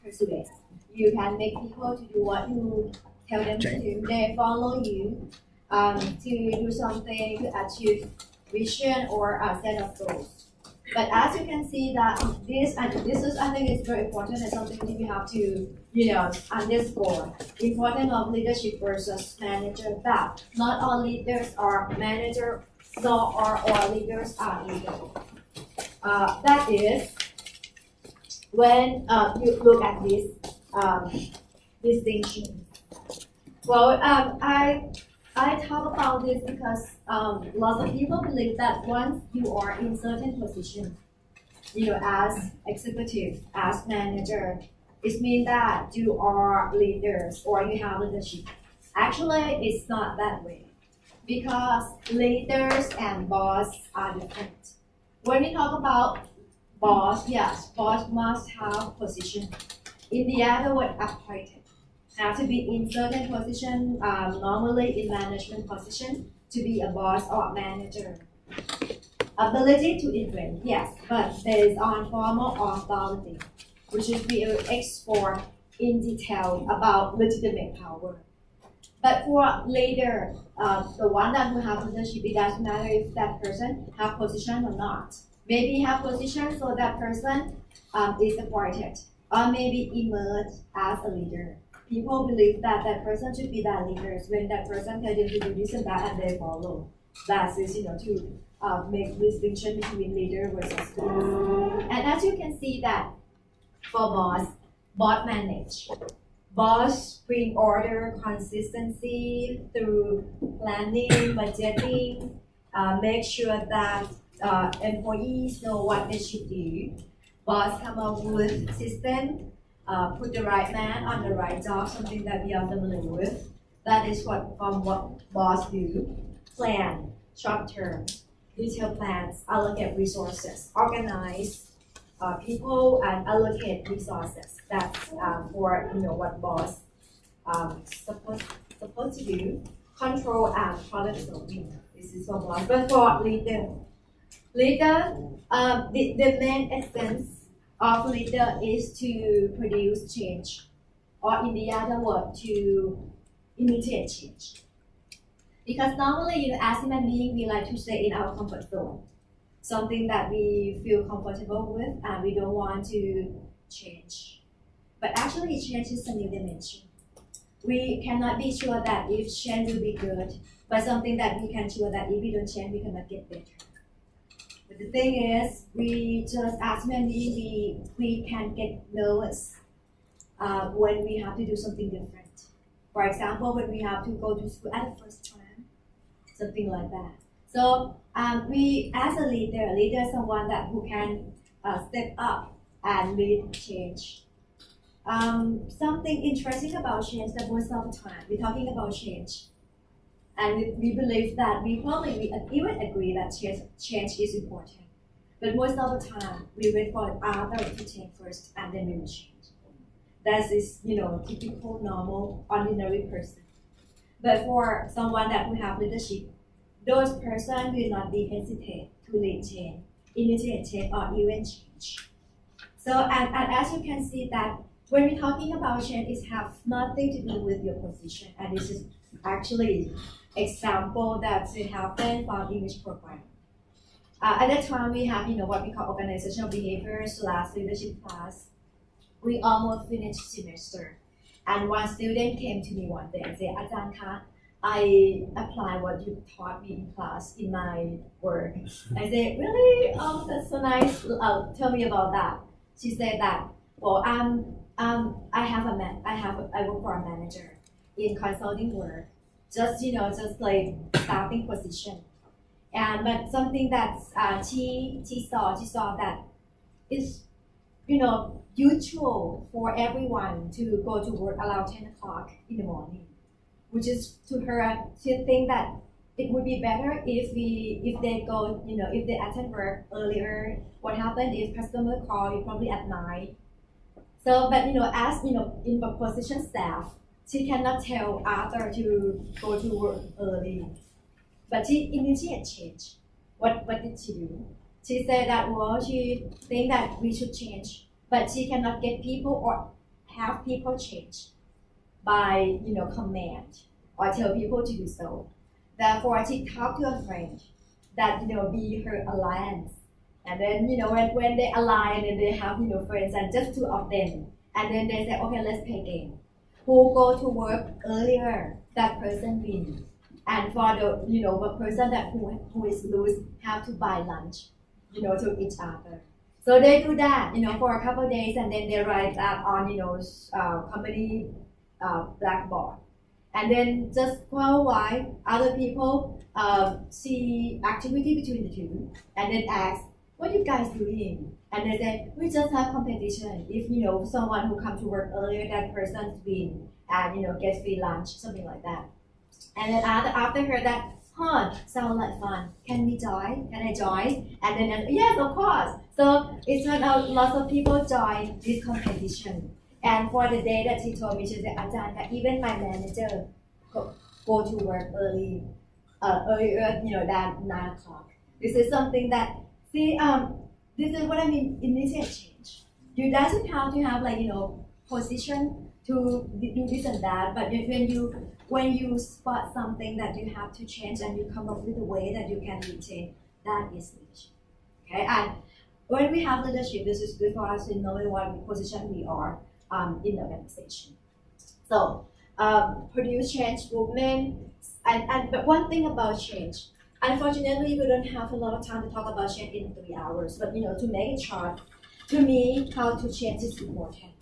persuade. You can make people to do what you tell them to do. They follow you to do something to achieve vision or a set of goals. But as you can see that this is I think it's very important and something that we have to underscore. Importance of leadership versus manager. That not all leaders are manager, nor all leaders are leaders. That is when you look at this distinction. Well, I talk about this because lots of people believe that once you are in certain position, as executive, as manager, it means that you are leaders or you have leadership. Actually, it's not that way because leaders and boss are different. When we talk about boss, yes, boss must have position. In the other word, appointed. Have to be in certain position, normally in management position, to be a boss or manager. Ability to influence, yes, but based on formal authority, which is we will explore in detail about legitimate power. But for leader, the one that who have leadership, it doesn't matter if that person have position or not. Maybe have position so that person is appointed, or maybe emerge as a leader. People believe that that person should be that leaders when that person tells them to do this and that and they follow. That is, to make distinction between leader versus boss. And as you can see that for boss manage. Boss bring order, consistency through planning, budgeting, make sure that employees know what they should do. Boss come up with system. Put the right man on the right job, something that we are familiar with. That is what boss do. Plan, short term, detailed plans, allocate resources, organize people and allocate resources. That's for what boss supposed to do. Control and problem solving. This is for boss. But for leader, the main essence of leader is to produce change, or in the other word, to initiate change. Because normally, as human beings, we like to stay in our comfort zone, something that we feel comfortable with, and we don't want to change. But actually, change is a new dimension. We cannot be sure that if change will be good, but something that we can sure that if we don't change, we cannot get better. But the thing is, we just as human beings, we can get nervous when we have to do something different. For example, when we have to go to school at the first time, something like that. So we, as a leader is someone who can step up and lead change. Something interesting about change that most of the time we're talking about change. And we believe that we even agree that change is important. But most of the time, we wait for others to change first and then we will change. That is, typical, normal, ordinary person. But for someone that will have leadership, those person will not be hesitate to lead change, initiate change, or even change. So, and as you can see that when we're talking about change, it has nothing to do with your position, and this is actually example that happened from English program. At that time, we have what we call organizational behavior / leadership class. We almost finished semester, and one student came to me one day and said, "Ajahn Ka, I apply what you taught me in class in my work." I said, "Really? Oh, that's so nice. Tell me about that." She said that, "Well, I work for a manager in consulting work. Just like staffing position, and but something that she saw that is usual for everyone to go to work around 10 o'clock in the morning, which is to her she think that it would be better if they go if they attend work earlier. What happened if customer call you probably at 9. So but as in the position staff. She cannot tell Arthur to go to work early, but she initiated change. What did she do? She said that she think that we should change, but she cannot get people or have people change by command or tell people to do so. Therefore, she talked to a friend that be her alliance, and then when they align and they have friends and just two of them, and then they say, okay, let's play game. Who go to work earlier, that person win. And for the person that who is lose have to buy lunch, to each other. So they do that, for a couple of days, and then they write that on company blackboard. And then just for a while, other people see activity between the two, and then ask, what are you guys doing? And they say, we just have competition. If someone who comes to work earlier, that person win and gets free lunch, something like that. And then after heard that, sound like fun. Can we join? Can I join? And then yes, of course. So it turned out lots of people join this competition. And for the day that she told me, she said, Ajahn, even my manager go to work earlier, than 9 o'clock. This is something that, this is what I mean, initiate change. You doesn't have to have position to do this and that, but when you spot something that you have to change and you come up with a way that you can retain, that is leadership. Okay, and when we have leadership, this is good for us to know what position we are in the organization. So produce change movement, but one thing about change. Unfortunately, we don't have a lot of time to talk about change in 3 hours, but to make it short, to me, how to change is important.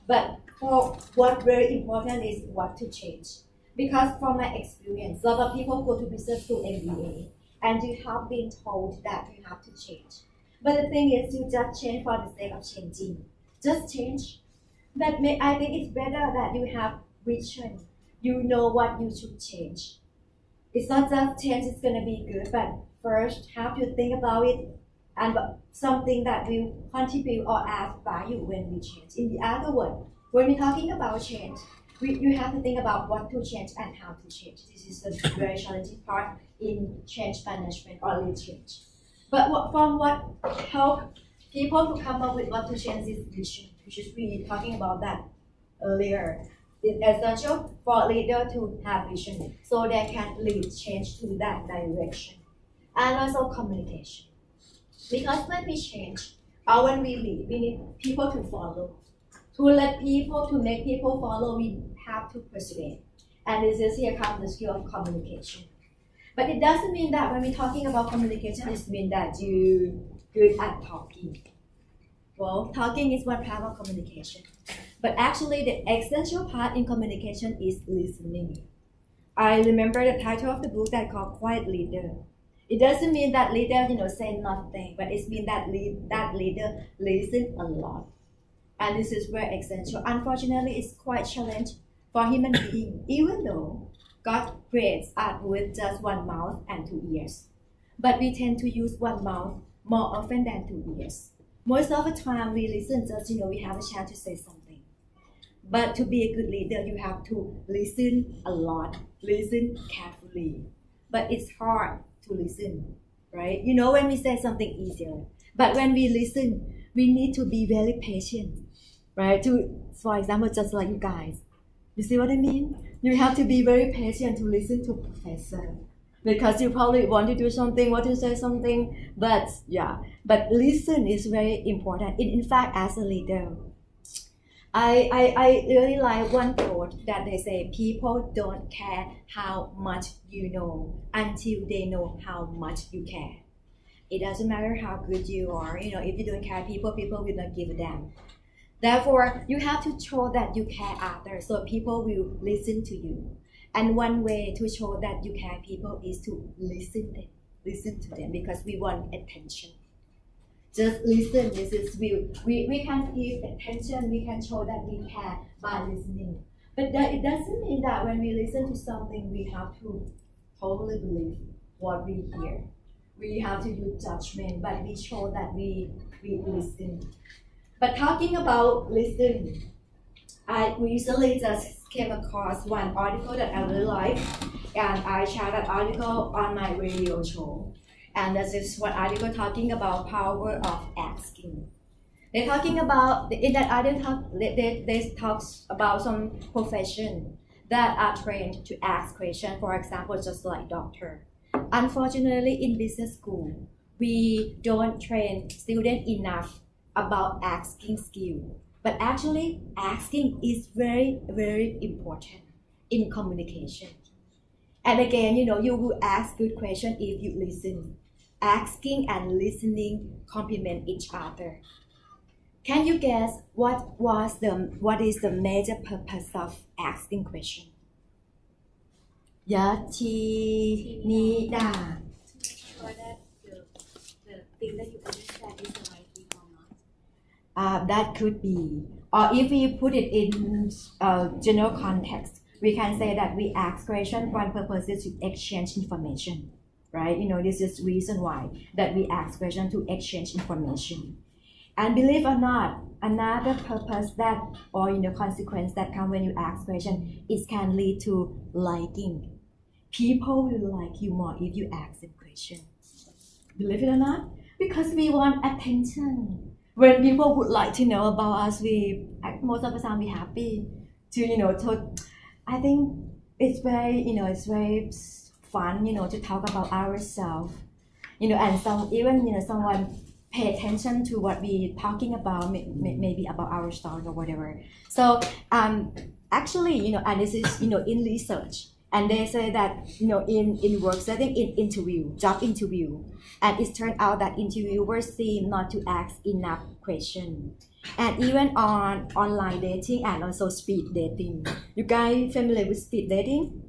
But for what very important is what to change. Because from my experience, a lot of people go to business school MBA, and you have been told that you have to change. But the thing is, you just change for the sake of changing. Just change. But I think it's better that you have vision. You know what you should change. It's not just change is going to be good, but first have to think about it and something that will contribute or add value when we change. In the other word, when we're talking about change, you have to think about what to change and how to change. This is a very challenging part in change management or lead change. But what help people to come up with what to change is vision, which is we talking about that earlier. It's essential for a leader to have vision so they can lead change to that direction. And also communication. Because when we change or when we lead, we need people to follow. To make people follow, we have to persuade. And this is here comes the skill of communication. But it doesn't mean that when we're talking about communication, it means that you're good at talking. Well, talking is one part of communication. But actually, the essential part in communication is listening. I remember the title of the book that called Quiet Leader. It doesn't mean that leader, say nothing, but it means that leader listen a lot. And this is very essential. Unfortunately, it's quite challenging for human beings, even though God creates us with just one mouth and 2 ears. But we tend to use one mouth more often than 2 ears. Most of the time, we listen just, we have a chance to say something. But to be a good leader, you have to listen a lot, listen carefully. But it's hard to listen, right? When we say something easier. But when we listen, we need to be very patient, right? For example, just like you guys. You see what I mean? You have to be very patient to listen to professor. Because you probably want to do something, want to say something, but listen is very important. In fact, as a leader, I really like one quote that they say, people don't care how much you know until they know how much you care. It doesn't matter how good you are, if you don't care, people will not give a damn. Therefore, you have to show that you care others, so people will listen to you. And one way to show that you care people is to listen to them because we want attention. Just listen. This is we can give attention. We can show that we care by listening. But it doesn't mean that when we listen to something, we have to totally believe what we hear. We have to do judgment, but we show that we listen. But talking about listening, I recently just came across one article that I really like, and I shared that article on my radio show. And this is one article talking about power of asking. They're talking about in that other talk. They talks about some profession that are trained to ask questions. For example, just like doctor. Unfortunately, in business school, we don't train students enough about asking skill. But actually, asking is very, very important in communication. And again, you will ask good question if you listen. Asking and listening complement each other. Can you guess what is the major purpose of asking question? Yachinida. Sure that the thing that you understand is the right thing or not. That could be. Or if we put it in general context, we can say that we ask question. One purpose is to exchange information, right? This is reason why that we ask question to exchange information. And believe or not, another purpose that or consequence that come when you ask question, it can lead to liking. People will like you more if you ask them question. Believe it or not, because we want attention. When people would like to know about us, we most of the time we happy to I think it's very it's very fun to talk about ourselves and someone pay attention to what we talking about, maybe about our story or whatever. So actually and this is in research, and they say that in work setting, in job interview, and it turned out that interviewers seem not to ask enough questions. And even on online dating and also speed dating. You guys familiar with speed dating?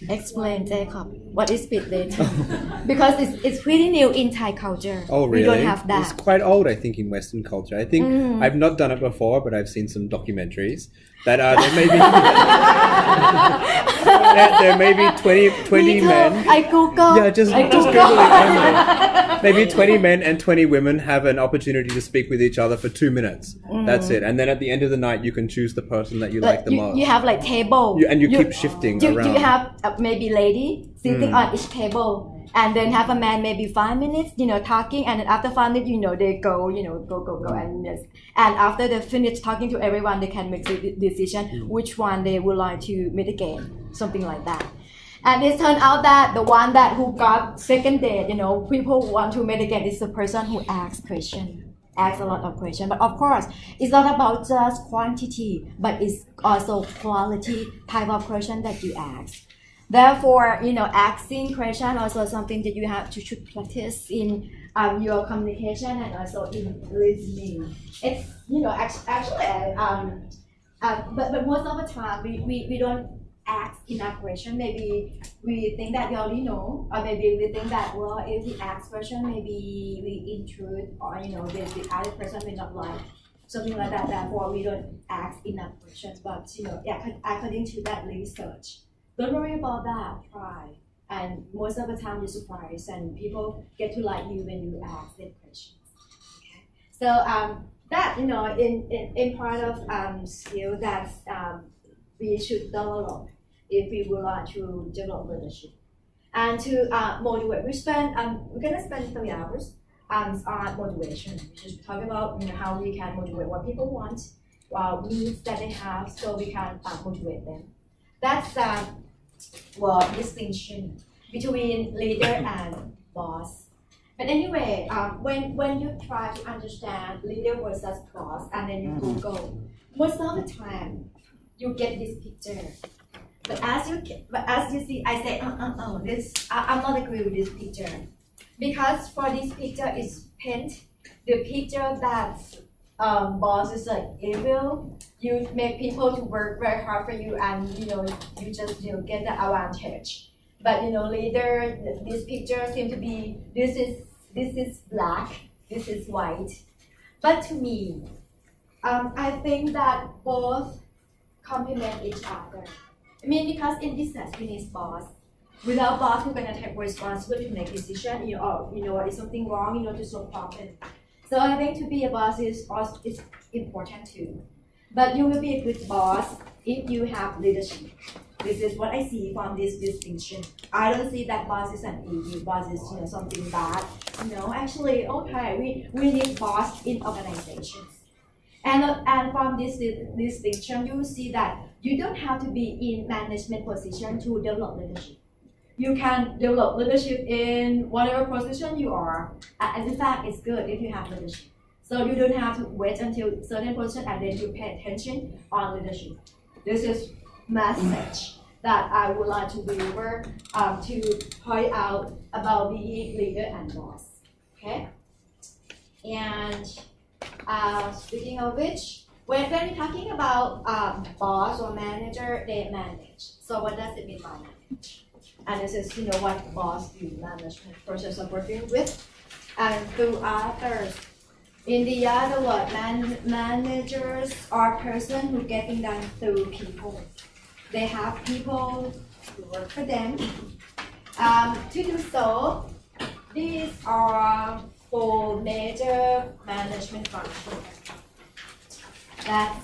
Explain, Jacob, what is speed dating? Because it's pretty new in Thai culture. Oh, really? We don't have that. It's quite old, I think, in Western culture. I think I've not done it before, but I've seen some documentaries that there may be there may be 20 men. I Google. Yeah, just Google it. Maybe 20 men and 20 women have an opportunity to speak with each other for 2 minutes. That's it. And then at the end of the night, you can choose the person that you like the most. You have like table. You keep shifting around. You have maybe lady sitting on each table. And then have a man maybe 5 minutes, talking, and then after 5 minutes, they go, go, and yes. And after they finish talking to everyone, they can make the decision which one they would like to mitigate, something like that. And it turned out that the one who got second date, people who want to mitigate is the person who asks a lot of questions. But of course, it's not about just quantity, but it's also quality type of question that you ask. Therefore, asking question also something that you have to should practice in your communication and also in listening. It's actually but most of the time we don't ask enough question. Maybe we think that we already know, or maybe we think that if we ask question, maybe we intrude, or the other person may not like something like that. Therefore, we don't ask enough questions. But according to that research. Don't worry about that, try. And most of the time you're surprised and people get to like you when you ask them questions. Okay. So that in part of skill that we should develop if we would like to develop leadership. And to motivate, we're gonna spend 3 hours on motivation. We just talk about how we can motivate what people want, needs that they have, so we can motivate them. That's distinction between leader and boss. But anyway, when you try to understand leader versus boss, and then you Google, most of the time you get this picture. But as you see, I say, I'm not agree with this picture, because for this picture is paint the picture that boss is like evil. You make people to work very hard for you, and you just get the advantage. But leader, this picture seems to be this is black, this is white. But to me, I think that both complement each other. I mean, because in business we need boss. Without boss, who's gonna take responsibility to make decision? Is something wrong? To solve problem. So I think to be a boss is important too. But you will be a good boss if you have leadership. This is what I see from this distinction. I don't see that boss is an evil, boss is something bad. No, actually, okay, we need boss in organizations. And from this distinction, you see that you don't have to be in management position to develop leadership. You can develop leadership in whatever position you are. And in fact, it's good if you have leadership. So you don't have to wait until certain position and then you pay attention on leadership. This is message that I would like to deliver to point out about being leader and boss. Okay? And speaking of which, when we're talking about boss or manager, they manage. So what does it mean by manage? And this is what boss do, management process of working with and through others. In the other word, managers are person who getting done through people. They have people who work for them. To do so, these are 4 major management functions. That's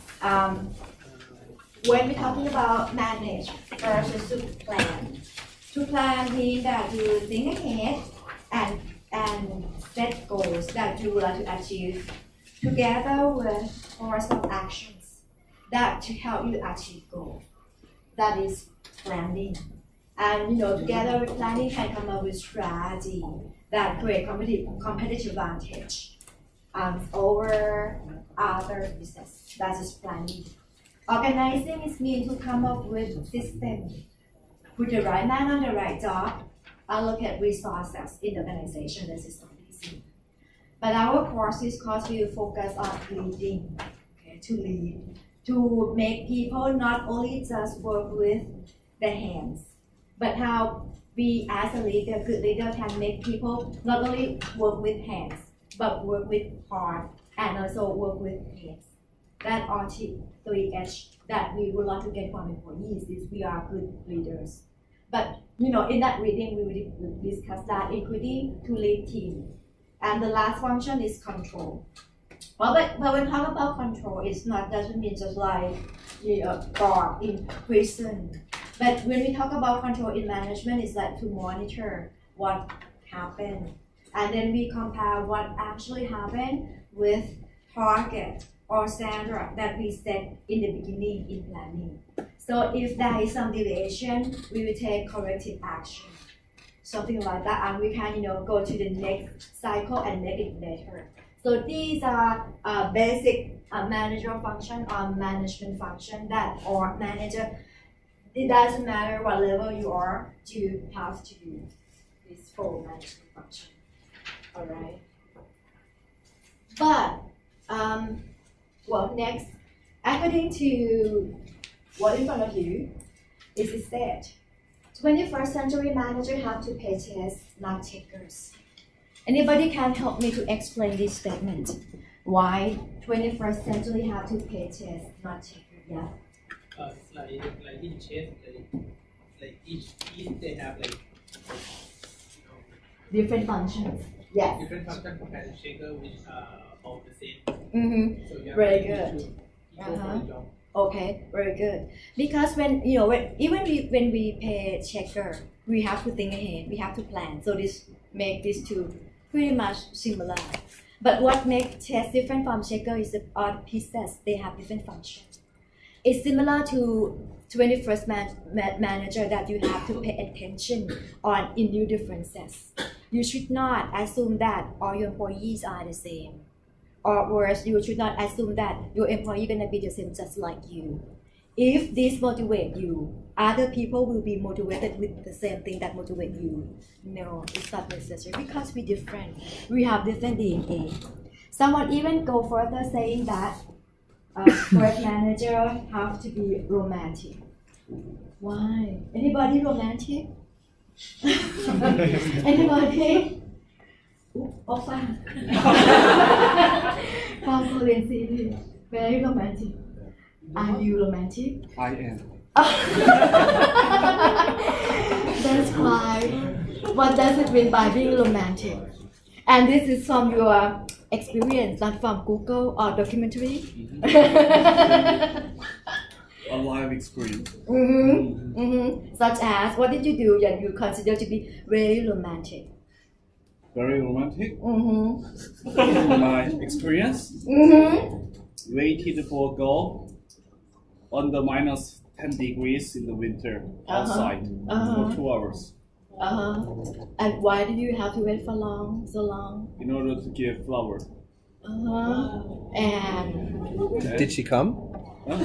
when we're talking about manage, first is to plan. To plan means that you think ahead and set goals that you would like to achieve together with course of actions that to help you achieve goals. That is planning. And together with planning can come up with strategy that create competitive advantage over other business. That is planning. Organizing is mean to come up with system. Put the right man on the right job, allocate resources in the organization. This is not easy. But our course will focus on leading, okay, to lead, to make people not only just work with their hands, but how we as a leader, good leader can make people not only work with hands, but work with heart and also work with heads. That are 3H that we would like to get from employees if we are good leaders. But in that reading we will discuss that, including to lead team. And the last function is control. But when we talk about control, doesn't mean just like guard in prison. But when we talk about control in management, it's like to monitor what happened, and then we compare what actually happened with target or standard that we set in the beginning in planning. So if there is some deviation, we will take corrective action, something like that, and we can go to the next cycle and make it better. So these are basic manager function or management function that or manager. It doesn't matter what level you are, you have to do this full management function. All right. But next, according to what in front of you, is said, 21st century manager have to pay checks, not checkers. Anybody can help me to explain this statement? Why 21st century have to pay checks, not checkers? Yeah. Like in chess, like each piece they have Different functions. Yes. different function compared to shaker, which are all the same. Mm-hmm. So you have Very to good. choose equal for the job. Okay, very good. Because when when we pay checker, we have to think ahead. We have to plan. So this make these two pretty much similar. But what makes chess different from checker is the odd pieces. They have different functions. It's similar to 21st manager that you have to pay attention on individual differences. You should not assume that all your employees are the same. Or worse, you should not assume that your employee gonna be the same just like you. If this motivates you, other people will be motivated with the same thing that motivates you. No, it's not necessary because we're different. We have different DNA. Someone even go further saying that first manager have to be romantic. Why? Anybody romantic? Anybody? Oppa. From Korean series. Very romantic. Are you romantic? I am. That's why. What does it mean by being romantic? And this is from your experience, not from Google or documentary. a live experience. Such as, what did you do that you consider to be very romantic? Very romantic. Mm-hmm. In my experience, Mm-hmm. waited for a girl on the minus 10 degrees in the winter outside for 2 hours And why did you have to wait for so long? in order to give flower. And Did she come? yeah,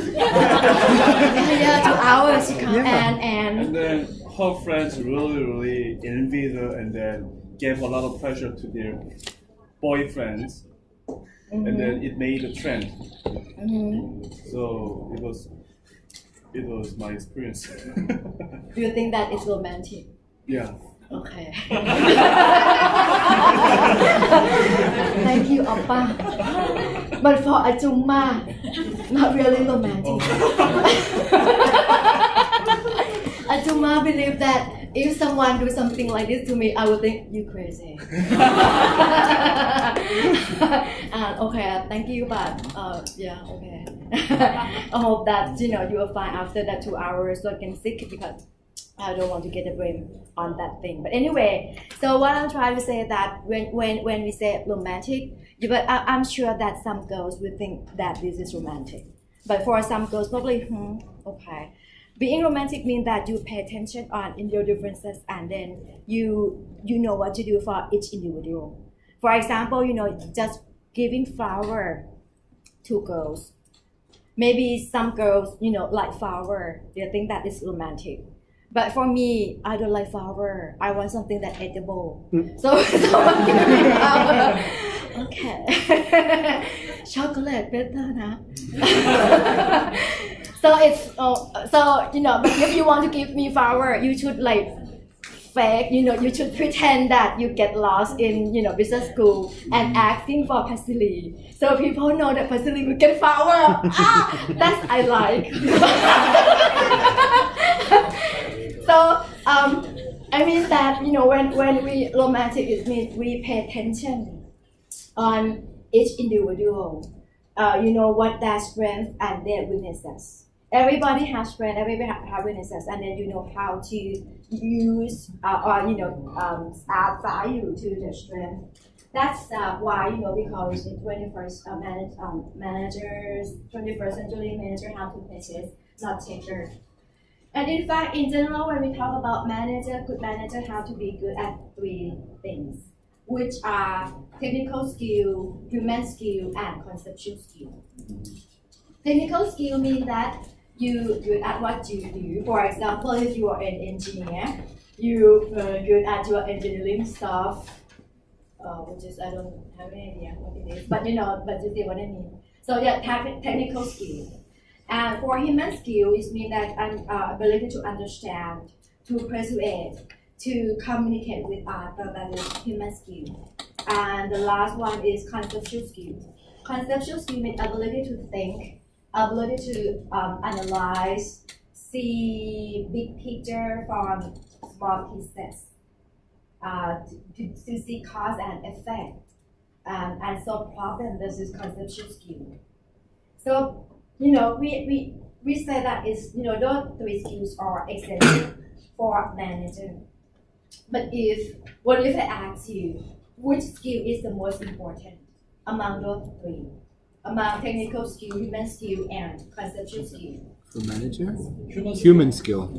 2 hours she come Yeah. and And then her friends really envied her and then gave a lot of pressure to their boyfriends. And then it made a trend. So it was my experience. do you think that it's romantic? Yeah. Okay. Thank you, Oppa. But for Ajumma, not really romantic. Ajumma believe that if someone do something like this to me, I would think you crazy. Okay, thank you, but yeah, okay. I hope that you will fine after that 2 hours, so I can sick because I don't want to get the blame on that thing. But anyway, so what I'm trying to say that when we say romantic, but I'm sure that some girls will think that this is romantic. But for some girls, probably, okay. Being romantic means that you pay attention on in your differences and then you know what to do for each individual. For example, just giving flower to girls. Maybe some girls, like flower. They think that is romantic. But for me, I don't like flower. I want something that's edible. So I'm giving flower. Okay. Chocolate better, nah? So it's but if you want to give me flower, you should like fake, you should pretend that you get lost in business school and asking for pasili. So people know that pasili will get flower. That's I like. So I mean that when we romantic, it means we pay attention on each individual. What their strengths and their weaknesses. Everybody has strengths, everybody has weaknesses, and then you know how to use add value to the strength. That's why we call it the 21st managers, 21st century manager how to purchase, not taker. And in fact, in general, when we talk about good manager have to be good at 3 things, which are technical skill, human skill, and conceptual skill. Technical skill means that you good at what you do. For example, if you are an engineer, you good at your engineering stuff, which is I don't have any idea what it is, but you see what I mean. So yeah, technical skill. And for human skill, it means that ability to understand, to persuade, to communicate with others, that is human skill. And the last one is conceptual skill. Conceptual skill means ability to think, ability to analyze, see big picture from small pieces, to see cause and effect, and solve problems. This is conceptual skill. So we say that is those 3 skills are essential for manager. But what if I ask you, which skill is the most important among those 3? Among technical skill, human skill, and conceptual skill? For manager? Human skill.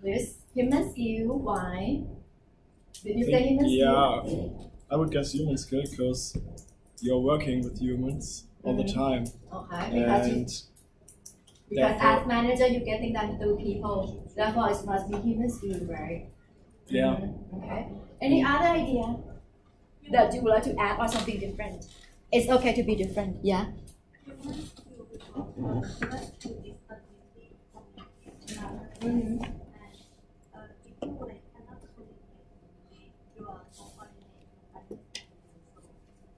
Yes, human skill. Why? Did you say human Yeah, skill? I would guess human skill because you're working with humans all the time. Okay, And because as manager, you're getting done through people. Therefore, it must be human skill, right? yeah, Okay. Any other idea that you would like to add or something different? It's okay to be different. Yeah.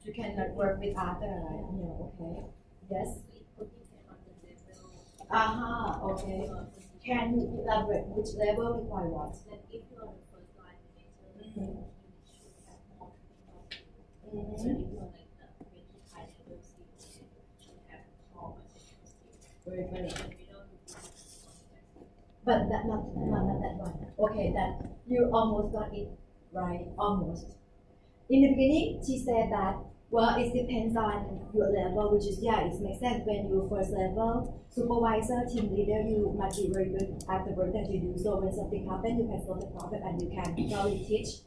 You cannot work with others, right? Okay. Yes. Okay. Can you elaborate which level require what? If you are the first line manager, you should have more people. So if you are like the very high level skill, you should have more technical skill. Very funny. If you don't but that not that one. Okay, that you almost got it right, almost. In the beginning, she said that well, it depends on your level, which is it makes sense. When you first level supervisor, team leader, you must be very good at the work that you do. So when something happens, you can solve the problem and you can probably teach,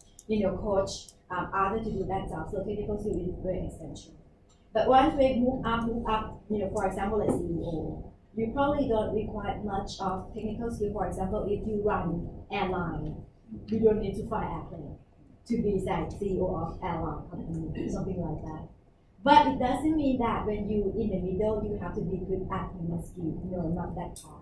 coach others to do that job. So technical skill is very essential. But once we move up, for example, like CEO, you probably don't require much of technical skill. For example, if you run airline, you don't need to fly airplane to be like CEO of airline company, something like that. But it doesn't mean that when you in the middle, you have to be good at human skill. No, not that part.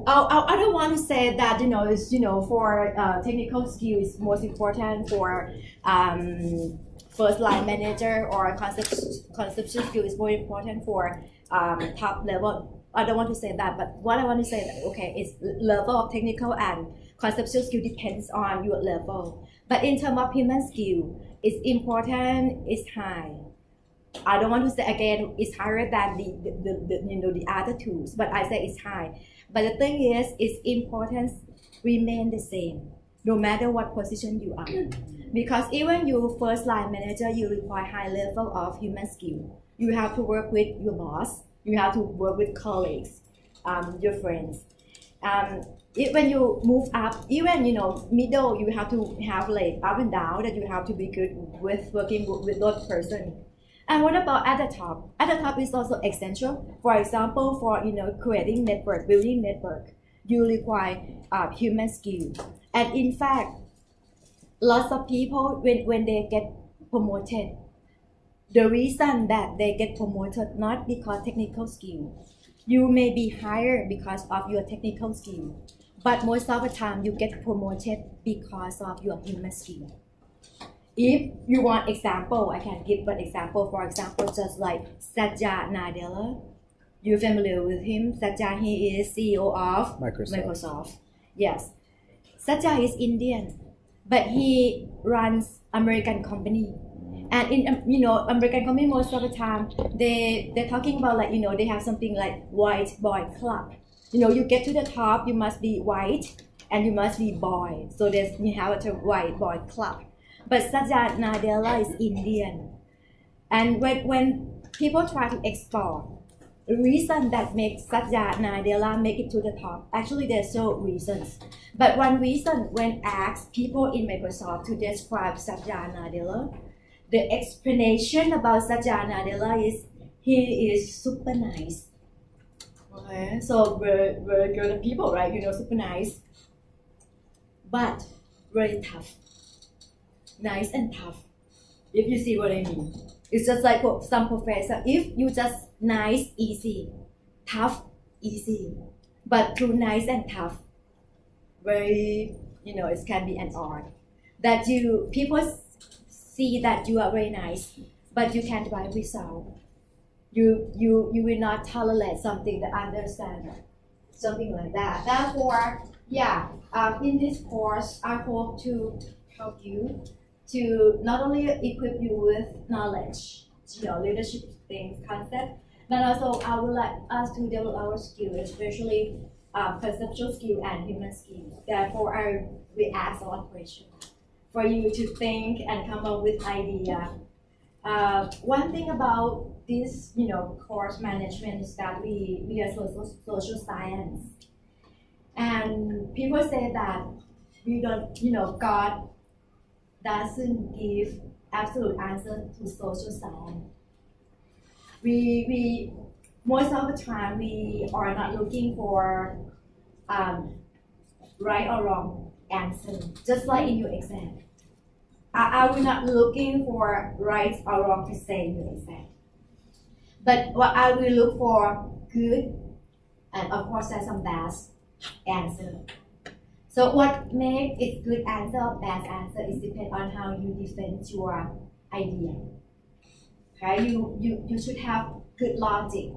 I don't want to say that it's for technical skill is most important for first line manager or conceptual skill is more important for top level. I don't want to say that, but what I want to say that is level of technical and conceptual skill depends on your level. But in terms of human skill, it's important, it's high. I don't want to say again it's higher than the other tools, but I say it's high. But the thing is, its importance remain the same, no matter what position you are. Because even you first line manager, you require high level of human skill. You have to work with your boss. You have to work with colleagues, your friends. When you move up, even middle, you have to have like up and down that you have to be good with working with those person. And what about at the top? At the top is also essential. For example, for creating network, building network, you require human skill. And in fact, lots of people when they get promoted, the reason that they get promoted not because technical skill. You may be hired because of your technical skill, but most of the time you get promoted because of your human skill. If you want example, I can give one example. For example, just like Satya Nadella, you're familiar with him. Satya, he is CEO of Microsoft. Yes, Satya is Indian, but he runs American company. And in American company, most of the time they're talking about they have something like white boy club. You get to the top, you must be white and you must be boy. So you have a white boy club. But Satya Nadella is Indian. And when people try to explore the reason that makes Satya Nadella make it to the top, actually there's so reasons. But one reason when asked people in Microsoft to describe Satya Nadella, the explanation about Satya Nadella is he is super nice. Okay, so very good people, right? Super nice, but very tough. Nice and tough. If you see what I mean, it's just like some professor. If you just nice, easy, tough, easy, but too nice and tough, very it can be an art that people see that you are very nice, but you can't drive result. You will not tolerate something that understand something like that. Therefore, in this course, I hope to help you to not only equip you with knowledge, leadership things, concept, but also I would like us to develop our skills, especially conceptual skill and human skills. Therefore, I will ask a lot of questions for you to think and come up with idea. One thing about this, course management is that we are social science, and people say that we don't, God doesn't give absolute answer to social science. We most of the time we are not looking for right or wrong answer, just like in your exam. I will not looking for right or wrong to say in your exam. But what I will look for good, and of course there's some bad answer. So what makes it good answer or bad answer is depend on how you defend your idea. Okay, you should have good logic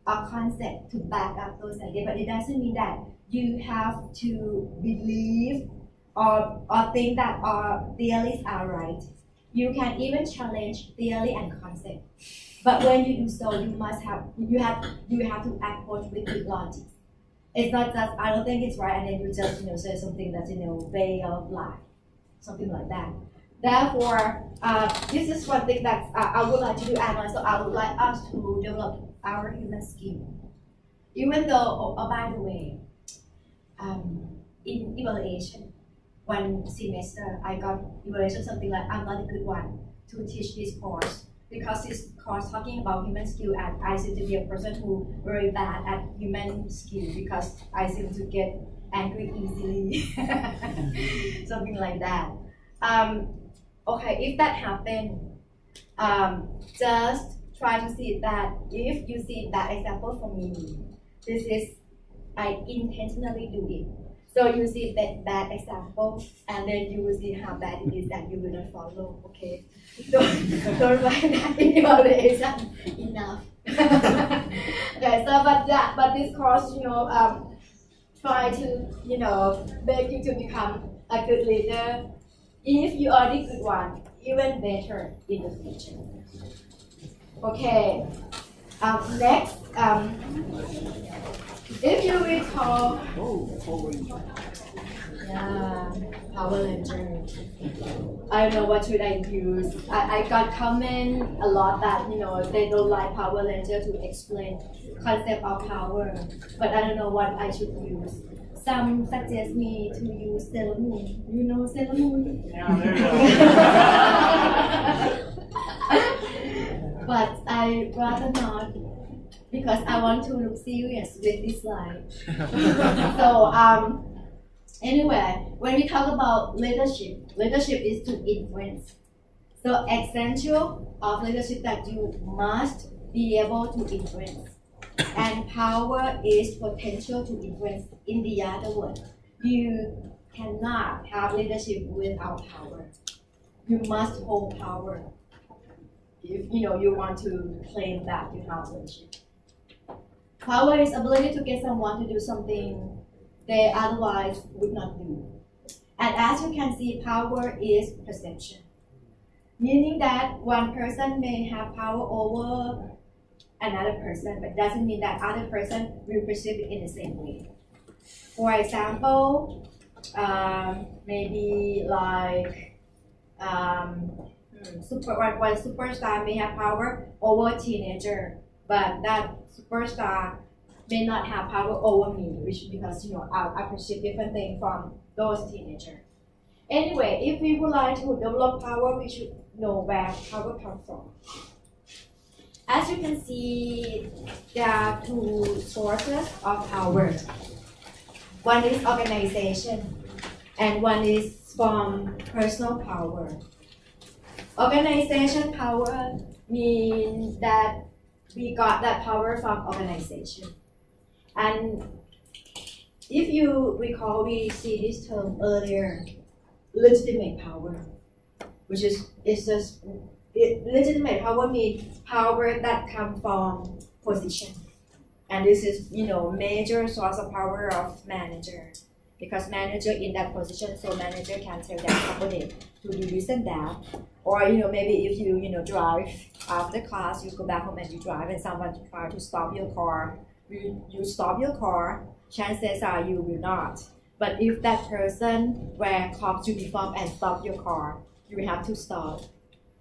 or concept to back up those ideas, but it doesn't mean that you have to believe or think that our theories are right. You can even challenge theory and concept. But when you do so, you have to approach with good logic. It's not just I don't think it's right, and then you just say something that's way of life, something like that. Therefore, this is one thing that I would like to do, and so I would like us to develop our human skill. Even though, by the way, in evaluation, one semester I got evaluation something like I'm not a good one to teach this course because this course talking about human skill, and I seem to be a person who very bad at human skill because I seem to get angry easily, something like that. Okay, if that happened, just try to see that if you see that example for me, this is I intentionally do it. So you see that bad example, and then you will see how bad it is, and you will not follow. Okay, don't write that in evaluation enough. Okay, so but this course, try to make you to become a good leader. If you are the good one, even better in the future. Okay. Next, if you recall, Power Ranger. I don't know what should I use. I got comment a lot that they don't like Power Ranger to explain concept of power, but I don't know what I should use. Some suggest me to use Sailor Moon. You know Sailor Moon? Yeah, there you go. But I rather not because I want to look serious with this slide. So anyway, when we talk about leadership is to influence. So essential of leadership that you must be able to influence. And power is potential to influence. In the other word, you cannot have leadership without power. You must hold power if you want to claim that you have leadership. Power is ability to get someone to do something they otherwise would not do. And as you can see, power is perception, meaning that one person may have power over another person, but doesn't mean that other person will perceive it in the same way. For example, maybe like one superstar may have power over a teenager, but that superstar may not have power over me, which because I perceive different things from those teenagers. Anyway, if we would like to develop power, we should know where power comes from. As you can see, there are two sources of power. One is organization, and one is from personal power. Organization power means that we got that power from organization. And if you recall, we see this term earlier, legitimate power, which is legitimate power means power that comes from position. And this is, major source of power of manager. Because manager in that position, so manager can tell that subordinate to do this and that. Or, maybe if you, drive after class, you go back home and you drive and someone try to stop your car. You stop your car, chances are you will not. But if that person wear cop's uniform and stop your car, you have to stop.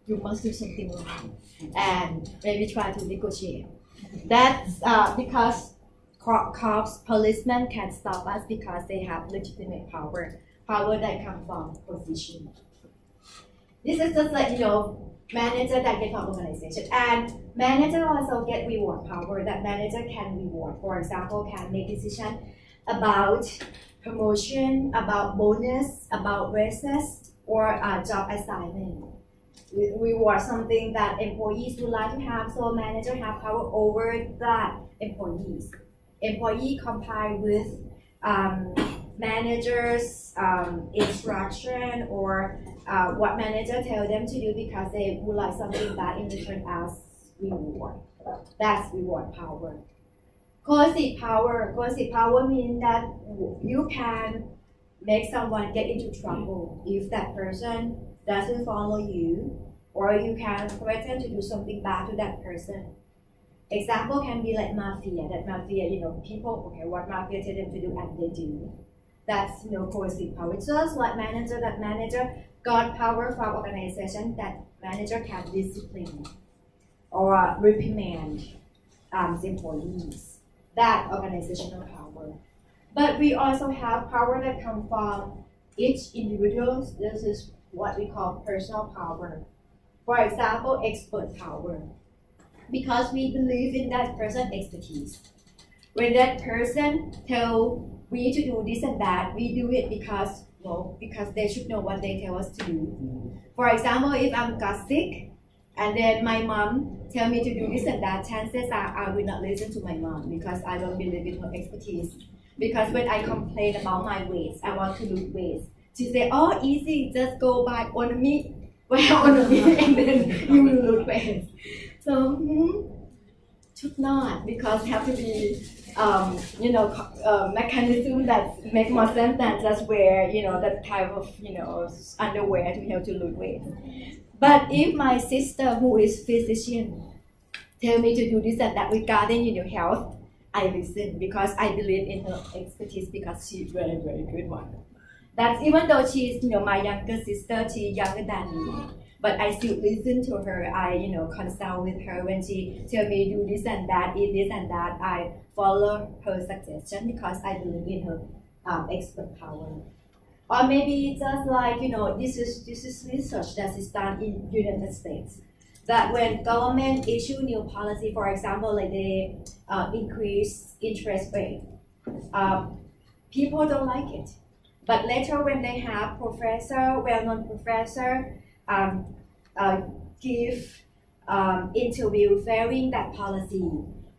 You must do something wrong and maybe try to negotiate. That's because cops, policemen can stop us because they have legitimate power that comes from position. This is just like, manager that get from organization. And manager also get reward power that manager can reward. For example, can make decision about promotion, about bonus, about raises, or job assignment. Reward something that employees would like to have, so manager have power over that employees. Employee comply with manager's instruction or what manager tell them to do because they would like something that in return as reward. That's reward power. Coercive power means that you can make someone get into trouble if that person doesn't follow you, or you can threaten to do something bad to that person. Example can be like mafia. That mafia, people, okay, what mafia tell them to do and they do. That's coercive power. Just like manager, that manager got power from organization, that manager can discipline or reprimand employees. That organizational power. But we also have power that comes from each individual. This is what we call personal power. For example, expert power. Because we believe in that person's expertise. When that person tell we to do this and that, we do it because they should know what they tell us to do. For example, if I'm got sick and then my mom tell me to do this and that, chances are I will not listen to my mom because I don't believe in her expertise. Because when I complain about my weight, I want to lose weight. She say, oh, easy, just go buy Onami, and then you will lose weight. So, should not, because have to be, mechanism that make more sense than just wear, that type of, underwear to help to lose weight. But if my sister, who is physician, tell me to do this and that regarding, health, I listen because I believe in her expertise because she's very, very good one. That's even though she's, my younger sister, she's younger than me. But I still listen to her. I, consult with her when she tell me do this and that, eat this and that. I follow her suggestion because I believe in her expert power. Or maybe just like, this is research that is done in United States. That when government issue new policy, for example, like they increase interest rate, people don't like it. But later when they have well-known professor, give interview fairing that policy,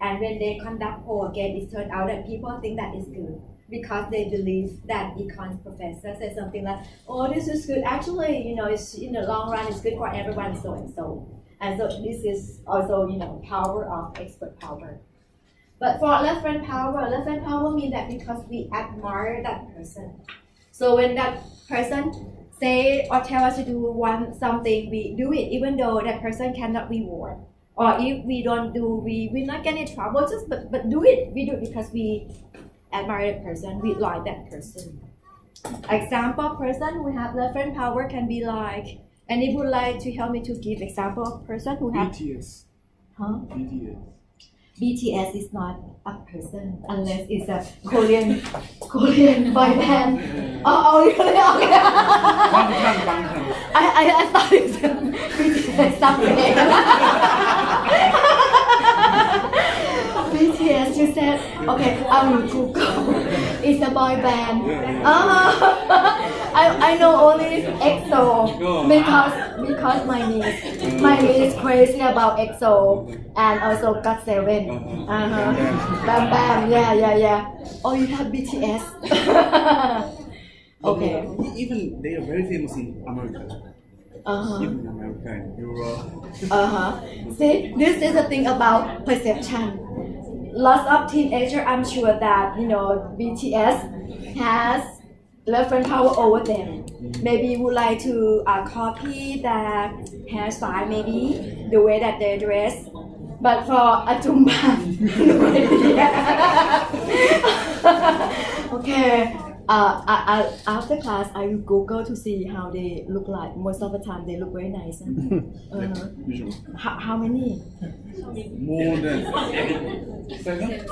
and when they conduct poll again, it turns out that people think that is good because they believe that econ professor says something like, "Oh, this is good. Actually, it's in the long run, it's good for everyone, so and so." And so this is also, power of expert power. But for reference power means that because we admire that person. So when that person say or tell us to do something, we do it, even though that person cannot reward. Or if we don't do, we not get in trouble, just but do it. We do it because we admire that person, we like that person. Example person who have reference power can be like, and if you would like to help me to give example of person who have BTS. Huh? BTS. BTS is not a person unless it's a Korean boy band. Oh, really? Okay. I thought it's BTS something. BTS, you said, okay, I will Google. It's a boy band. I know only EXO because my niece is crazy about EXO and also GOT7. Bam Bam, yeah. Oh, you have BTS. Okay. Even they are very famous in America. Even in America and Europe. See, this is the thing about perception. Lots of teenagers, I'm sure that BTS has reference power over them. Maybe would like to copy their hairstyle, maybe the way that they dress. But for Atumba, no idea. Okay. After class, I will Google to see how they look like. Most of the time, they look very nice. Usually. How many? More than 7.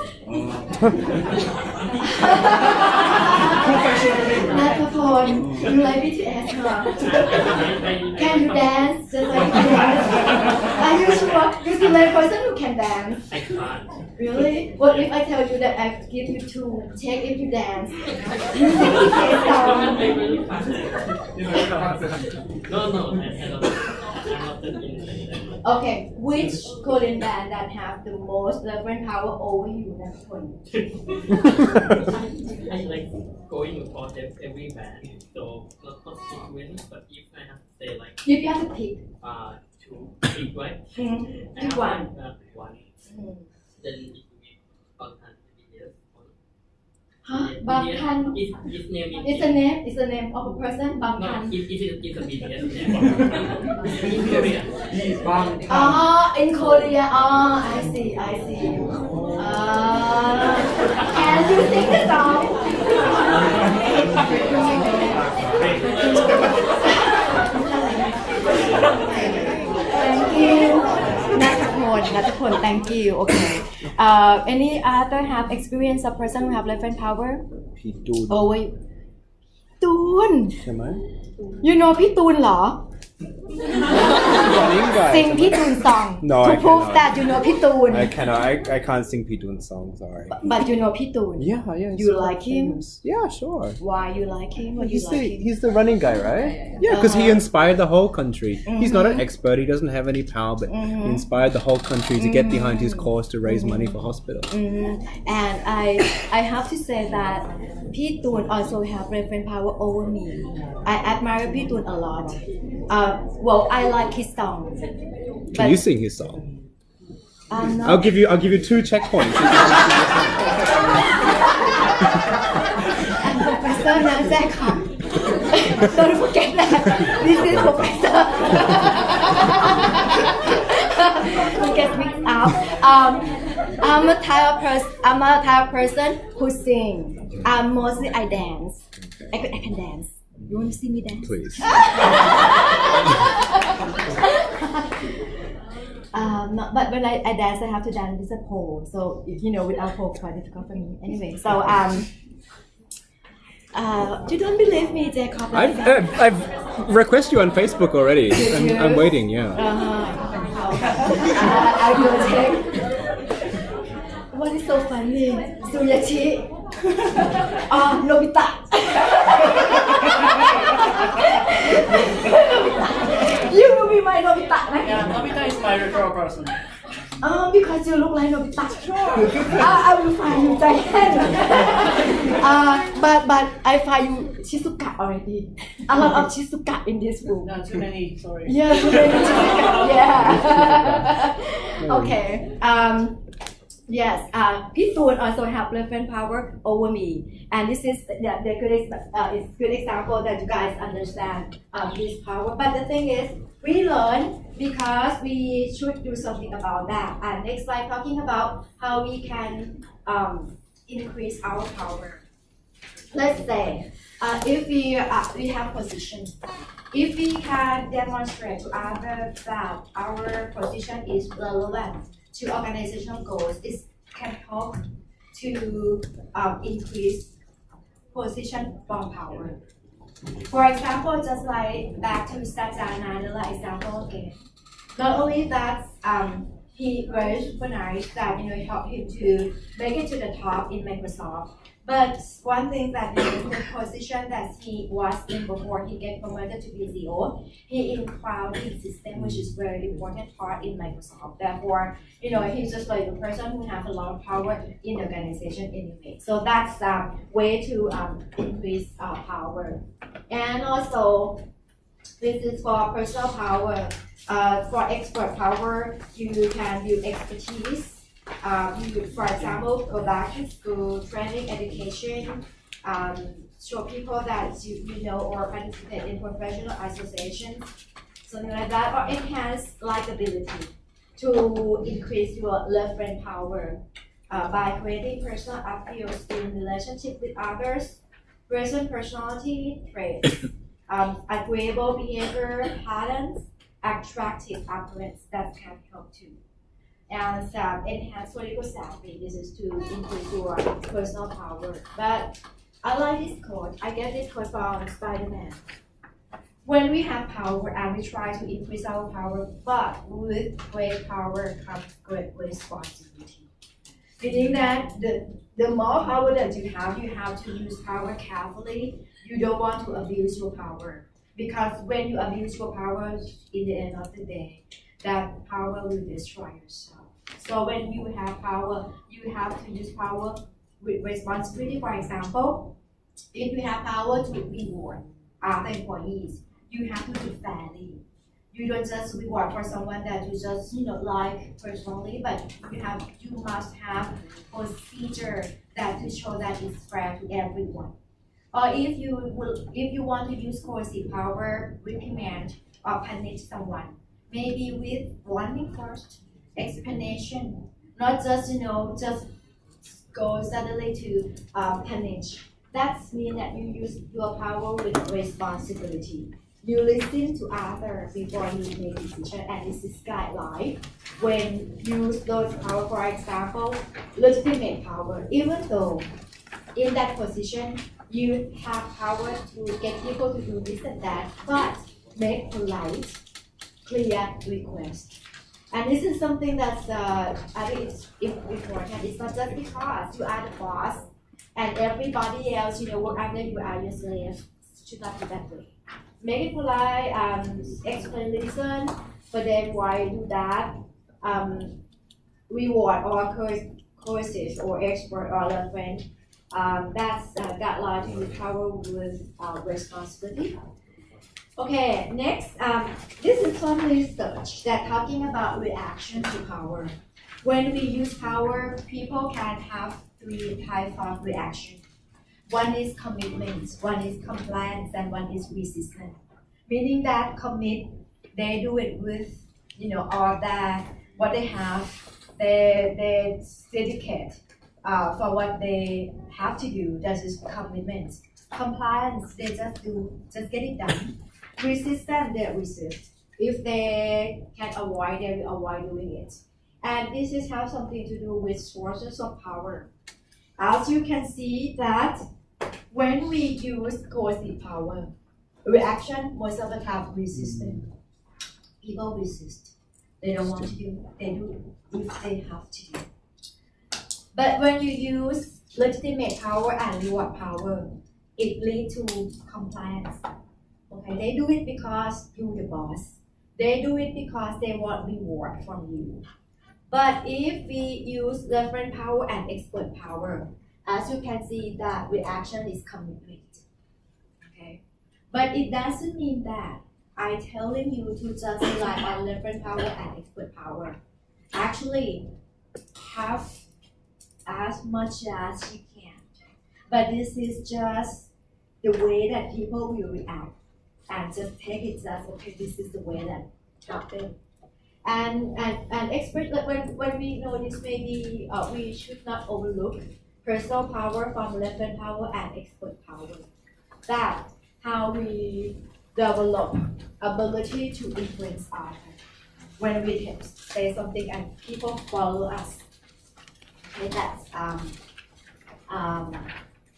Microphone. You like BTS, huh? Can you dance? Just like dance. Are you sure? You're the only person who can dance. I can't. Really? What if I tell you that I give you 2, check if you dance? You sing BTS song. No, I don't. I'm not thinking. Okay, which Korean band that have the most reference power over you? That's one. I like going across every band, so not frequently, but if I have to say like If you have to pick, 2 big, right? I pick have one. One. Then it will be content BTS. Huh? Bangtan. Its name is. It's a name. It's the name of a person. No, Bangtan. it's a BTS name. In Korea. In Korea. I see. Can you sing the song? Thank you. นัทพล thank you. Okay. Any other have experience of person who have left hand power? พี่ตูน Over you. ตูน ใช่ไหม You know พี่ตูนเหรอ Running guy Sing พี่ตูน song No, to I prove cannot. that you know พี่ตูน I cannot I can't sing พี่ตูน song sorry But you know พี่ตูน yeah it's You so like him? famous. Yeah sure Why you like him? What you like him? he's the running guy, right? Yeah, because he inspired the whole country. He's not an expert. He doesn't have any power, but he inspired the whole country to get behind his cause to raise money for hospitals. And I have to say that พี่ตูน also have reference power over me. I admire พี่ตูน a lot. Well, I like his song. Can you sing his song? No. I'll give you 2 checkpoints. And Professor นะแจ้ค่ะ Don't forget that. This is Professor. You get mixed up. I'm a type of person who sing. Mostly I dance. I can dance. You want to see me dance? Please. But when I dance, I have to dance with a pole. So without pole, it's quite difficult for me. Anyway, so you don't believe me, Jacob? I've requested you on Facebook already. I'm waiting. Yeah. I will check. What is so funny? Suyachi. Nobita. You will be my Nobita. Yeah, Nobita is my referral person. Because you look like Nobita. Sure. I will find you, Jayan. But I find you Shizuka already. A lot of Shizuka in this room. No, too many, sorry. Yeah, too many Shizuka. Yeah. Okay. Yes, Pitun also have reference power over me, and this is the good example that you guys understand this power. But the thing is, we learn because we should do something about that. And next slide talking about how we can increase our power. Let's say if we have position, if we can demonstrate to others that our position is relevant to organizational goals, it can help to increase position from power. For example, just like back to Satya Nadella example again. Not only that, he was super nice that helped him to make it to the top in Microsoft. But one thing that is the position that he was in before he get promoted to be CEO, he in crowding system, which is very important part in Microsoft. Therefore, he's just like the person who have a lot of power in the organization anyway. So that's way to increase power. And also, this is for personal power. For expert power, you can build expertise. You, for example, go back to school, training, education, show people that you know or participate in professional associations, something like that, or enhance likability to increase your reference power by creating personal appeals in relationship with others, present personality traits, agreeable behavior patterns, attractive appearance that can help too. And enhance political savvy. This is to increase your personal power. But I like this quote. I get this quote from Spider-Man. When we have power and we try to increase our power, but with great power comes great responsibility. Meaning that the more power that you have to use power carefully. You don't want to abuse your power. Because when you abuse your power, in the end of the day, that power will destroy yourself. So when you have power, you have to use power with responsibility. For example, if you have power to reward other employees, you have to do fairly. You don't just reward for someone that you just like personally, but you must have procedure that to show that it's fair to everyone. Or if you want to use coercive power, reprimand or punish someone, maybe with warning first, explanation, not just just go suddenly to punish. That means that you use your power with responsibility. You listen to others before you make decision, and this is guideline. When you use those power, for example, legitimate power, even though in that position you have power to get people to do this and that, but make polite, clear request. And this is something that's I think it's important. It's not just because you are the boss and everybody else work under you are your slave. Should not be that way. Make it polite, explain reason, but then why do that? Reward or courses or expert or other friend. That's guideline to use power with responsibility. Okay, next, this is some research that talking about reaction to power. When we use power, people can have 3 types of reaction. One is commitment, one is compliance, and one is resistance. Meaning that commit, they do it with all that what they have, they dedicate for what they have to do. That is commitment. Compliance, they just get it done. Resistance, they resist. If they can avoid, they will avoid doing it. And this is have something to do with sources of power. As you can see that when we use coercive power, reaction most of the time resistance. People resist. They don't want to do. They do if they have to do. But when you use legitimate power and reward power, it leads to compliance. Okay, they do it because you're the boss. They do it because they want reward from you. But if we use referent power and expert power, as you can see, that reaction is commitment. Okay, but it doesn't mean that I'm telling you to just rely on referent power and expert power. Actually, have as much as you can. But this is just the way that people will react, and just take it as okay. This is the way that happens. And expert, when we know this, maybe we should not overlook personal power from referent power and expert power. That how we develop ability to influence others. When we say something and people follow us. Okay, that's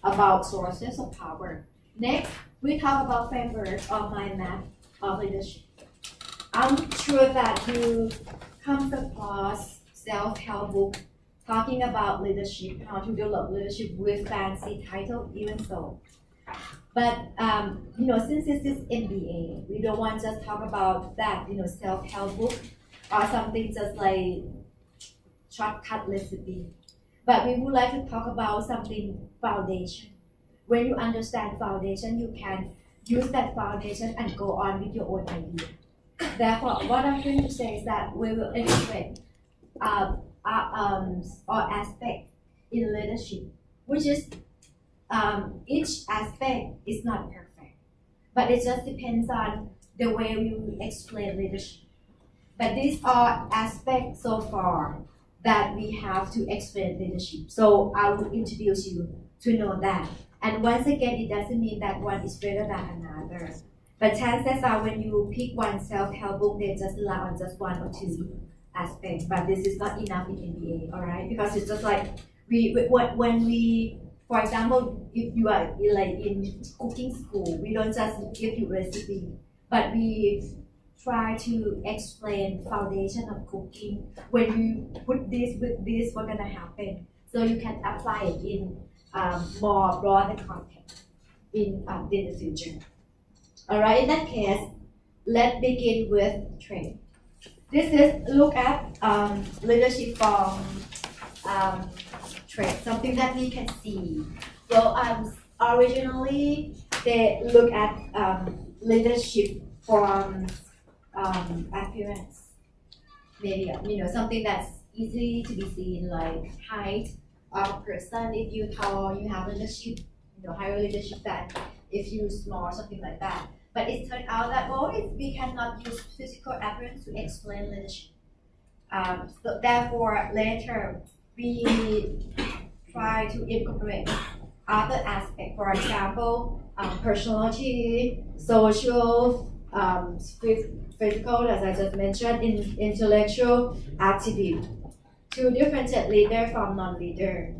about sources of power. Next, we talk about framework of mind map of leadership. I'm sure that you come across self-help book talking about leadership, how to develop leadership with fancy title, even so. But since this is MBA, we don't want to just talk about that, self-help book or something just like shortcut recipe. But we would like to talk about something foundation. When you understand foundation, you can use that foundation and go on with your own idea. Therefore, what I'm going to say is that we will illustrate or aspect in leadership, which is each aspect is not perfect, but it just depends on the way we will explain leadership. But these are aspects so far that we have to explain leadership. So I will introduce you to know that. And once again, it doesn't mean that one is better than another. But chances are when you pick one self-help book, they just rely on just 1 or 2 aspects. But this is not enough in MBA, all right? Because it's just like when we, for example, if you are in cooking school, we don't just give you recipe, but we try to explain foundation of cooking. When you put this with this, what's gonna happen? So you can apply it in more broader context in the future. All right, in that case, let's begin with training. This is look at leadership from trade, something that we can see. Well, originally they look at leadership from appearance. Maybe something that's easy to be seen, like height of a person. If you tall, you have leadership, higher leadership than if you small, something like that. But it turned out that we cannot use physical appearance to explain leadership. So therefore, later we try to incorporate other aspects. For example, personality, social, physical, as I just mentioned, intellectual attribute to differentiate leader from non-leader.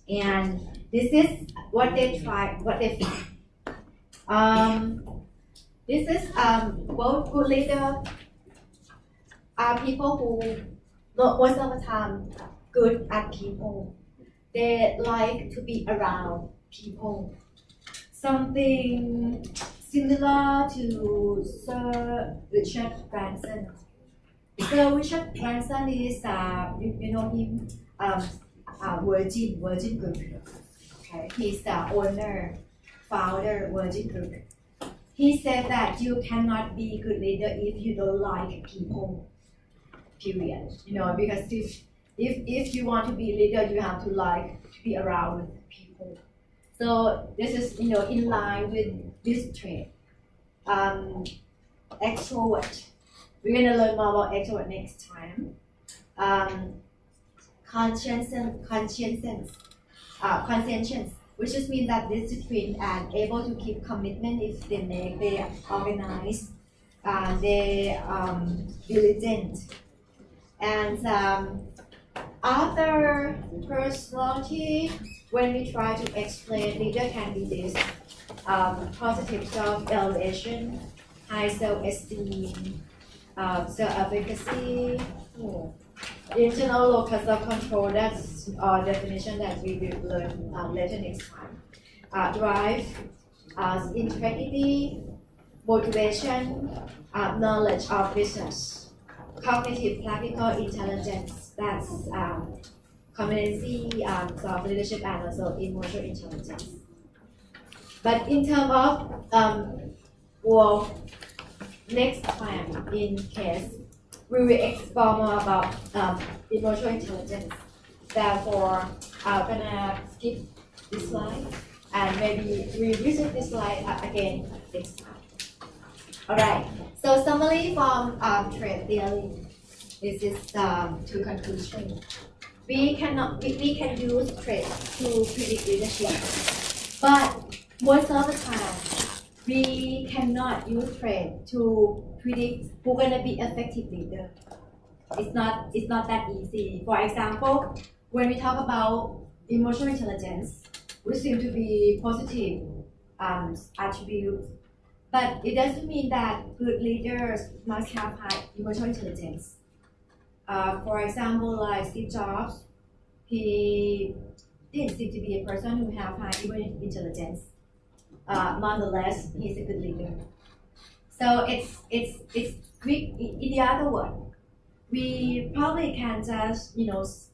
And this is what they try, what they found. This is both good leader are people who most of the time good at people. They like to be around people. Something similar to Sir Richard Branson. Sir Richard Branson is, you know him, Virgin Group. Okay, he's the owner, founder, Virgin Group. He said that you cannot be a good leader if you don't like people. Period. Because if you want to be a leader, you have to like to be around people. So this is in line with this trait. Extrovert. We're gonna learn more about extrovert next time. Conscientious, which just means that disciplined and able to keep commitment if they organize, they diligent. And other personality, when we try to explain, leader can be this positive self-evaluation, high self-esteem, self-efficacy, internal locus of control. That's our definition that we will learn later next time. Drive, integrity, motivation, knowledge of business. Cognitive practical intelligence, that's competency, leadership, and also emotional intelligence. But in terms of next time, in case, we will explore more about emotional intelligence. Therefore, I'm gonna skip this slide and maybe revisit this slide again next time. Alright, so summary from trait theory. This is to conclusion. We can use traits to predict leadership, but most of the time we cannot use traits to predict who's gonna be effective leader. It's not that easy. For example, when we talk about emotional intelligence, we seem to be positive attributes. But it doesn't mean that good leaders must have high emotional intelligence. For example, like Steve Jobs, he didn't seem to be a person who have high emotional intelligence. Nonetheless, he's a good leader. So it's quick. In the other word, we probably can just use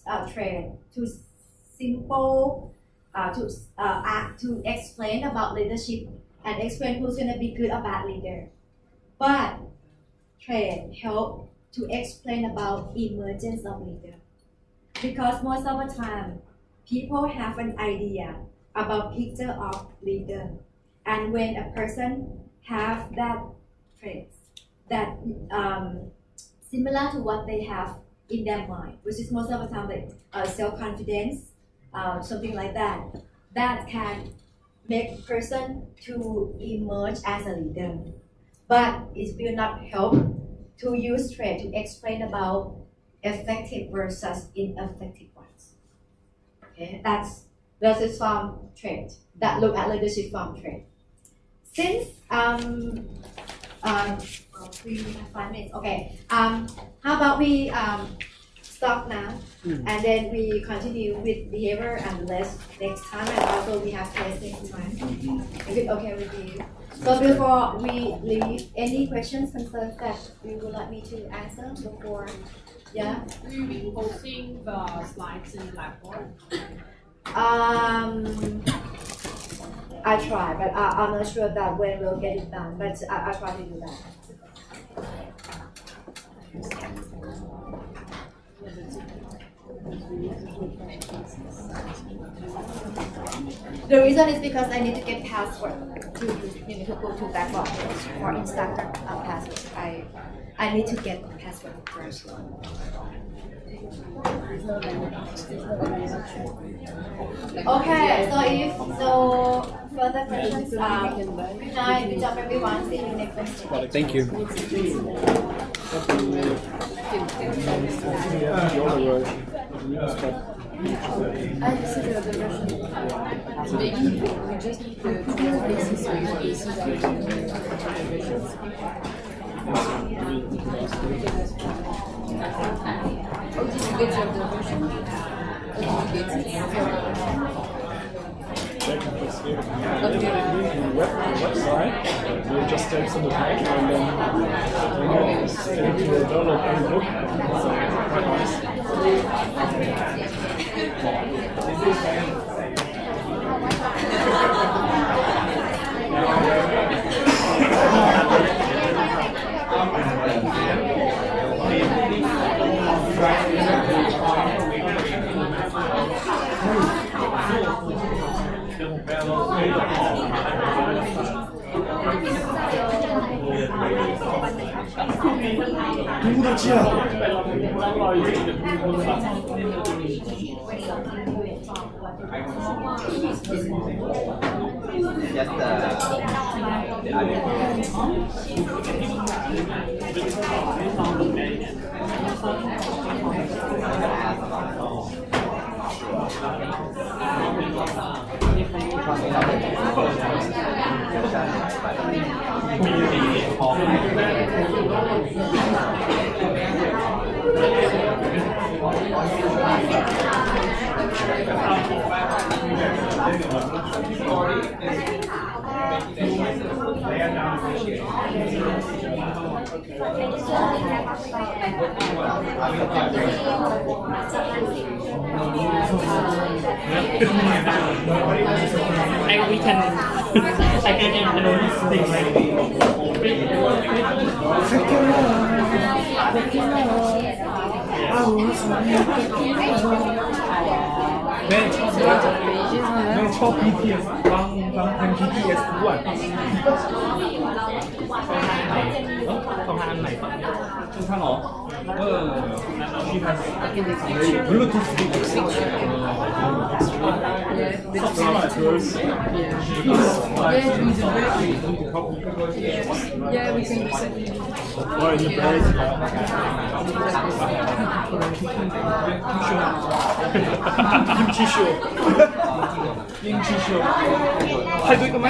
a trait to simple. To explain about leadership and explain who's going to be good or bad leader. But trait help to explain about emergence of leader. Because most of the time, people have an idea about picture of leader. And when a person have that traits that similar to what they have in their mind, which is most of the time like self-confidence, something like that, that can make a person to emerge as a leader. But it will not help to use trait to explain about effective versus ineffective ones. Okay, that is from trait. That look at leadership from trait. Since we have 5 minutes. Okay. How about we stop now, and then we continue with behavior and less next time, and also we have test next time. If it's okay with you. So before we leave, any questions, concerns that you would like me to answer before? Yeah. Will you be posting the slides in Blackboard? I try, but I'm not sure that when we'll get it done. But I try to do that. The reason is because I need to get password to go to backlog for Instagram password. I need to get password first. Okay, so if no further questions, good night, good job everyone. See you next Wednesday. Thank you. Check this here. Website. You just take some of the and then you download any book. So quite nice. We can I can introduce things likeแม่ชอบ BTS ฟังเพลง BTS ทุกวันต้องทานไหน ทุกท่านเหรอshe has Bluetooth speaker Yeah, we can use it. Or in the bed 김치 쇼 김치 쇼 할거 있고 말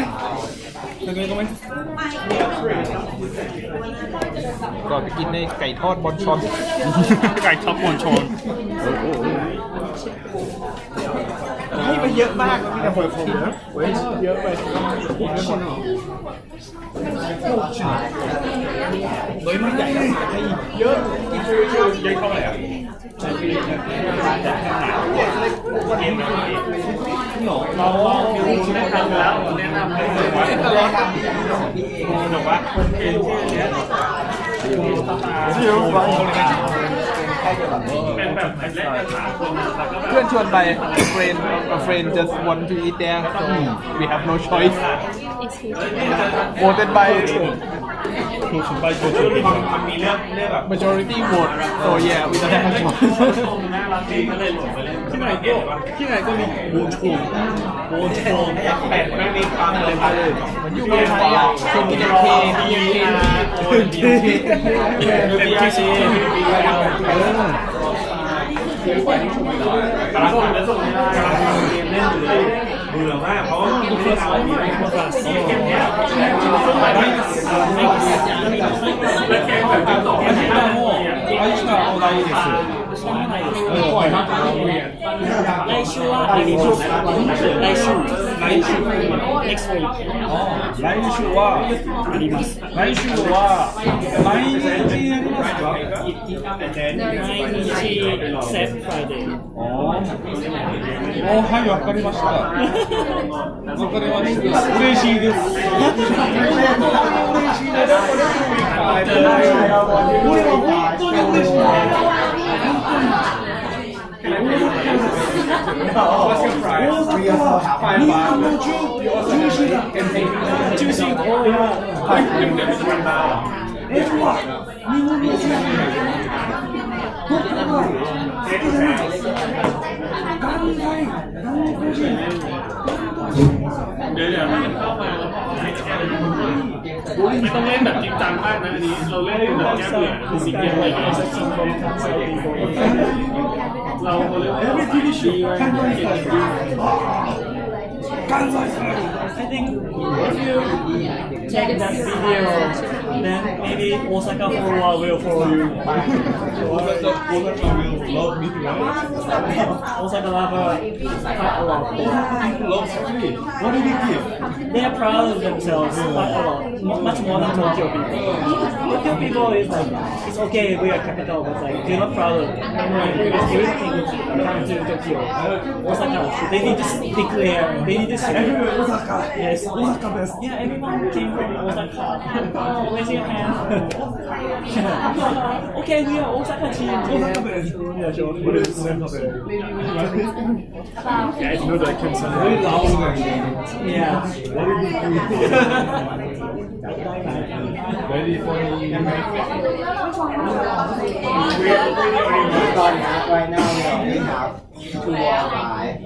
할거 있고 말 ก่อนไปกินในไก่ทอดบอนชอน ไก่ท็อปบอนชอนให้ไปเยอะมากมีแต่หอยขมนะเว้ยเยอะไปเฮ้ยมันใหญ่ให้เยอะใหญ่เท่าไหร่อ่ะเราแนะนำแล้วแนะนำให้เลยว่าบอกว่าคนเก่งที่นี้เป็นแบบแรกๆถามคนแล้วก็ เพื่อนชวนไป friend just want to eat there so we have no choice voted by มันมีเรื่องแบบ majority vote so yeah we don't have a choice น่ารักดีก็เลยหลงไปเลยที่ไหนก็มีโบโชแต่ไม่มีความเลยมาเลย มันอยู่เมืองไทยอ่ะคนกินเคกำลังส่งแล้วส่งไม่ได้กำลังเรียนเล่นอยู่เลยเบื่อมากเพราะว่ามันไม่เอาดีไม่ควรจะเสียเกมเนี้ยไม่เสียแล้วเกมแบบต่อไม่ได้โง่ไอ้ชาเอาอะไรเด็ก知らないです。怖いなと思うやん。来週はあります。来週 next week 来週はあります。来週は毎日やりますか？毎日 set Friday。はい、わかりました。わかりました。嬉しいです。嬉しいです。俺は本当に嬉しい。เดี๋ยวมันเข้ามาไม่ต้องเล่นแบบจริงจังมากนะอันนี้เราเล่นแบบแก้เบื่อคือสิ่งที่เราเล่นเราเรียกว่า Every TV show can I think if you take that video, then maybe Osaka follower will follow you. Osaka will love me, right? Osaka lover quite a lot. Loves me. What did he give? They are proud of themselves quite a lot, much more than Tokyo people. Tokyo people is like, it's okay, we are capital, but like, they're not proud of everything come to Tokyo. Osaka, they need to declare, they need to say, Osaka. yes, Osaka best. yeah, everyone came from Osaka. Raise your hand. Okay, we are Osaka team. Osaka best. Yeah, sure. What is Osaka best? Guys know that I can say. Very loud. Yeah. What did he give? Ready for Right now we only have 2 or 5.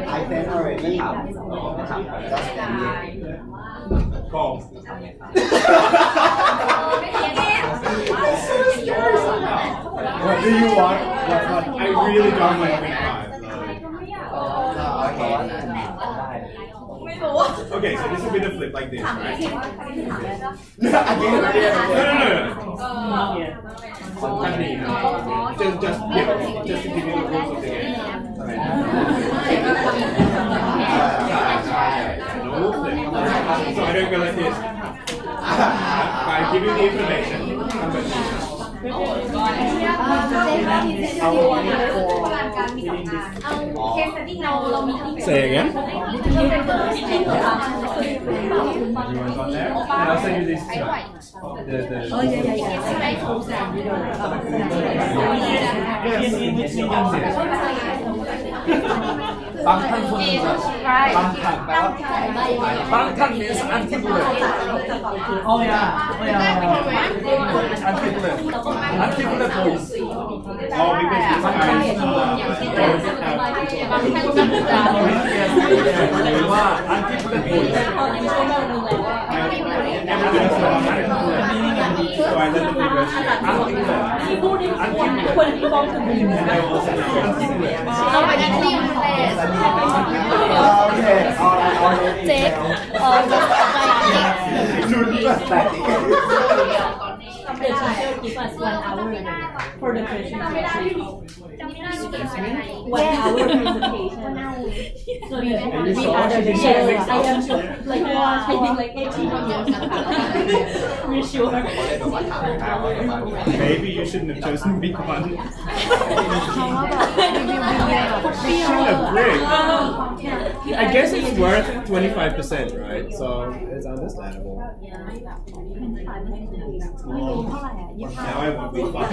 I can already have just Call. What do you want? I really don't like week 5. Okay, so this will be the flip like this, right? No. Not yet. Just to give you the rules of the game. No flip. So I don't go like this. I give you the information. I'm going to เสียงเงี้ย And I'll send you this tonight. Bangtan means anti-bullet. Oh yeah. Anti-bullet. Anti-bullet voice. Oh, because these Anti-bullet voice. So I let the figures give us 1 hour for the presentation. 1 hour presentation. So we are the yes, I am sure. Like I think like 18 years. We're sure. Maybe you shouldn't have chosen big one. I guess it's worth 25%, right? So it's understandable. Now I won't be fun.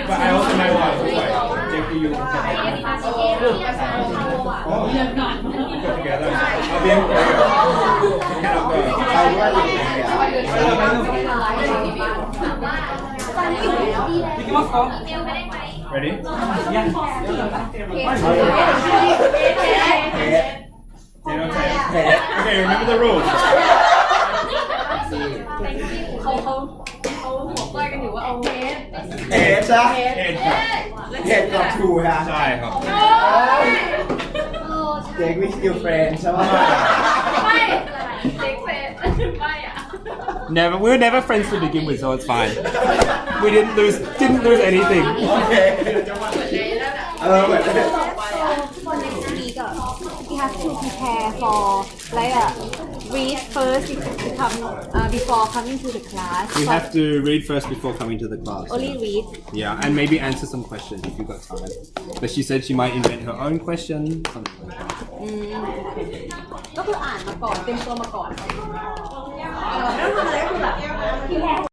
But I also know how to fight. JPU. Oh, put together. I'll be able to Ready? Okay, remember the rules. เขาบอกว่ากันอยู่ว่าเอาเทส เทปจ้ะ Head. เทปกับทูฮะ ใช่ครับ Take with your friends ใช่ไหม ไม่เด็กเฟสไม่อะ Never. We were never friends to begin with, so it's fine. We didn't lose anything. โอเคเหมือน for next week, we have to prepare for like read first before coming to the class. We But have to read first before coming to the class. only read. Yeah, and maybe answer some questions if you've got time. But she said she might invent her own question, something like that. ก็คืออ่านมาก่อนเต็มตัวมาก่อน แล้วทำอะไรก็คือแบบ